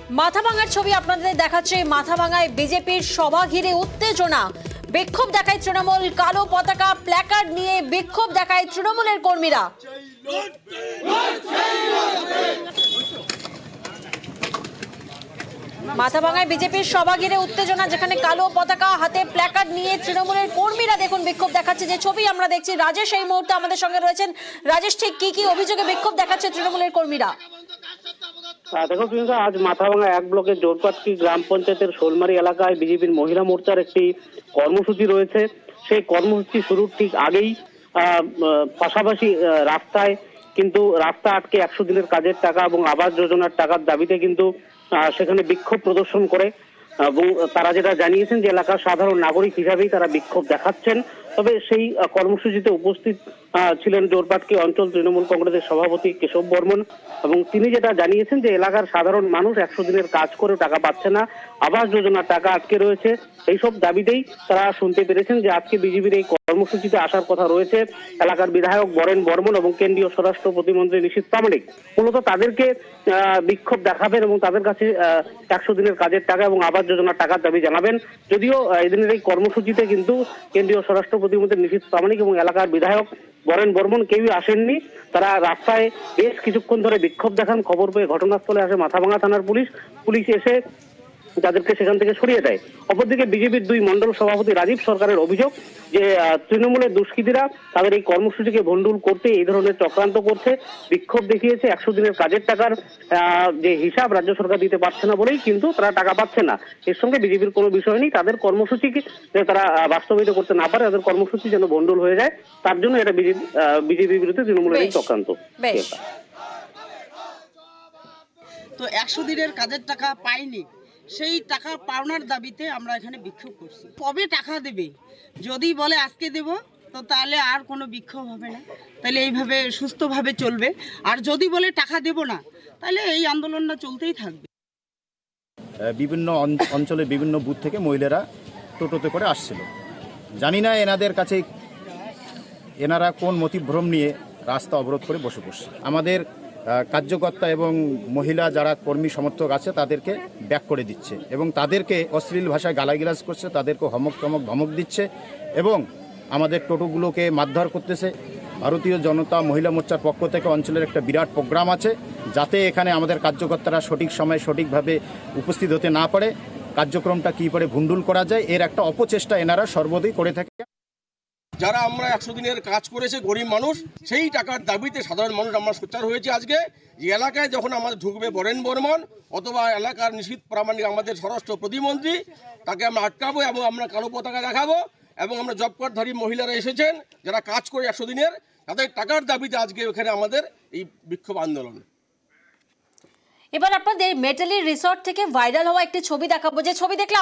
মাথাভাঙার ছবি আপনাদের দেখাচ্ছে। মাথাভাঙায় বিজেপির সভা ঘিরে উত্তেজনা, বিক্ষোভ দেখায় তৃণমূল। কালো পতাকা প্ল্যাকার্ড নিয়ে বিক্ষোভ দেখায় তৃণমূলের কর্মীরা। মাথাভাঙায় বিজেপির সভা ঘিরে উত্তেজনা, যেখানে কালো পতাকা হাতে প্ল্যাকার্ড নিয়ে তৃণমূলের কর্মীরা দেখুন বিক্ষোভ দেখাচ্ছে। যে ছবি আমরা দেখছি, রাজেশ এই মুহূর্তে আমাদের সঙ্গে রয়েছেন। রাজেশ, ঠিক কি কি অভিযোগে বিক্ষোভ দেখাচ্ছে তৃণমূলের কর্মীরা? দেখো প্রিয়ঙ্কা, আজ মাথাভাঙা 1 ব্লকের জোরপাটকি গ্রাম পঞ্চায়েতের শোলমারি এলাকায় বিজেপির মহিলা মোর্চার একটি কর্মসূচি রয়েছে। সেই কর্মসূচি শুরুর ঠিক আগেই পাশাপাশি রাস্তায় কিন্তু রাস্তা আটকে 100 দিনের কাজের টাকা এবং আবাস যোজনার টাকার দাবিতে কিন্তু সেখানে বিক্ষোভ প্রদর্শন করে, এবং তারা যেটা জানিয়েছেন যে এলাকার সাধারণ নাগরিক হিসাবেই তারা বিক্ষোভ দেখাচ্ছেন। তবে সেই কর্মসূচিতে উপস্থিত ছিলেন জোরপাটকি অঞ্চল তৃণমূল কংগ্রেসের সভাপতি কেশব বর্মন, এবং তিনি যেটা জানিয়েছেন যে এলাকার সাধারণ মানুষ 100 দিনের কাজ করে টাকা পাচ্ছে না, আবাস যোজনার টাকা আটকে রয়েছে। এইসব দাবিতেই তারা শুনতে পেরেছেন যে আজকে বিজেপির এই কর্মসূচিতে আসার কথা রয়েছে এলাকার বিধায়ক বরেন বর্মন এবং কেন্দ্রীয় স্বরাষ্ট্র প্রতিমন্ত্রী নিশীথ প্রামাণিক। মূলত তাদেরকে বিক্ষোভ দেখাবেন এবং তাদের কাছে 100 দিনের কাজের টাকা এবং আবাস যোজনার টাকার দাবি জানাবেন। যদিও এদিনের এই কর্মসূচিতে কিন্তু কেন্দ্রীয় স্বরাষ্ট্র প্রতিমন্ত্রী নিশীথ প্রামাণিক এবং এলাকার বিধায়ক বরেন বর্মন কেউই আসেননি। তারা রাস্তায় বেশ কিছুক্ষণ ধরে বিক্ষোভ দেখান। খবর পেয়ে ঘটনাস্থলে আসে মাথাভাঙা থানার পুলিশ এসে তাদেরকে সেখান থেকে সরিয়ে দেয়। অপরদিকে বিজেপির 2 মন্ডল সভাপতি রাজীব সরকারের অভিযোগ যে তৃণমূলের দুষ্কৃতীরা তাদের এই কর্মসূচিকে ভণ্ডুল করতে এই ধরনের চক্রান্ত করছে, বিক্ষোভ দেখিয়েছে। 100 দিনের কাজের টাকার যে হিসাব রাজ্য সরকার দিতে পারছে না বলেই কিন্তু তারা টাকা পাচ্ছে না। এর সঙ্গে বিজেপির কোনো বিষয় নেই। তাদের কর্মসূচিকে তারা বাস্তবায়িত করতে না পারে, তাদের কর্মসূচি যেন ভণ্ডুল হয়ে যায়, তার জন্য এটা বিজেপির বিরুদ্ধে তৃণমূলের এই চক্রান্ত। তো 100 দিনের কাজের টাকা পাইনি, সেই টাকা পাওনার দাবিতে আমরা এখানে বিক্ষোভ করছি। কবে টাকা দেবে? যদি বলে আজকে দেব, তো তাহলে আর কোনো বিক্ষোভ হবে না, তাহলে এইভাবে সুস্থভাবে চলবে। আর যদি বলে টাকা দেব না, তাহলে এই আন্দোলনটা চলতেই থাকবে। বিভিন্ন অঞ্চলে বিভিন্ন বুথ থেকে মহিলারা টোটোতে করে আসছিল। জানি না এনারা কোন মতিভ্রম নিয়ে রাস্তা অবরোধ করে বসে পড়ছে। আমাদের কার্যকর্তা এবং মহিলা যারা কর্মী সমর্থক আছে তাদেরকে ব্যাক করে দিচ্ছে এবং তাদেরকে অশ্লীল ভাষায় গালাগালাজ করছে, তাদেরকে ধমক দিচ্ছে এবং আমাদের টোটোগুলোকে মারধর করতেছে। ভারতীয় জনতা মহিলা মোর্চার পক্ষ থেকে অঞ্চলের একটা বিরাট প্রোগ্রাম আছে, যাতে এখানে আমাদের কার্যকর্তারা সঠিক সময়ে সঠিকভাবে উপস্থিত হতে না পারে, কার্যক্রমটা কী করে ভণ্ডুল করা যায় এর একটা অপচেষ্টা এনারা সর্বদাই করে থাকে। যারা আমরা 100 দিনের কাজ করেছে গরিব মানুষ, সেই টাকার দাবিতে সাধারণ মানুষ আমরা সোচ্চার হয়েছে। আজকে যে এলাকায় যখন আমাদের ঢুকবে বরেন বর্মন অথবা এলাকার নিশীথ প্রামাণিক আমাদের স্বরাষ্ট্র প্রতিমন্ত্রী, তাকে আমরা আটকাবো এবং আমরা কালো পতাকা দেখাবো। এবং আমরা জব কার্ডধারী মহিলারা এসেছেন যারা কাজ করে 100 দিনের, তাদের টাকার দাবিতে আজকে এখানে আমাদের এই বিক্ষোভ আন্দোলন। এবার আপনাদের মেটালি রিসর্ট থেকে ভাইরাল হওয়া একটি ছবি দেখাবো, যে ছবি দেখলে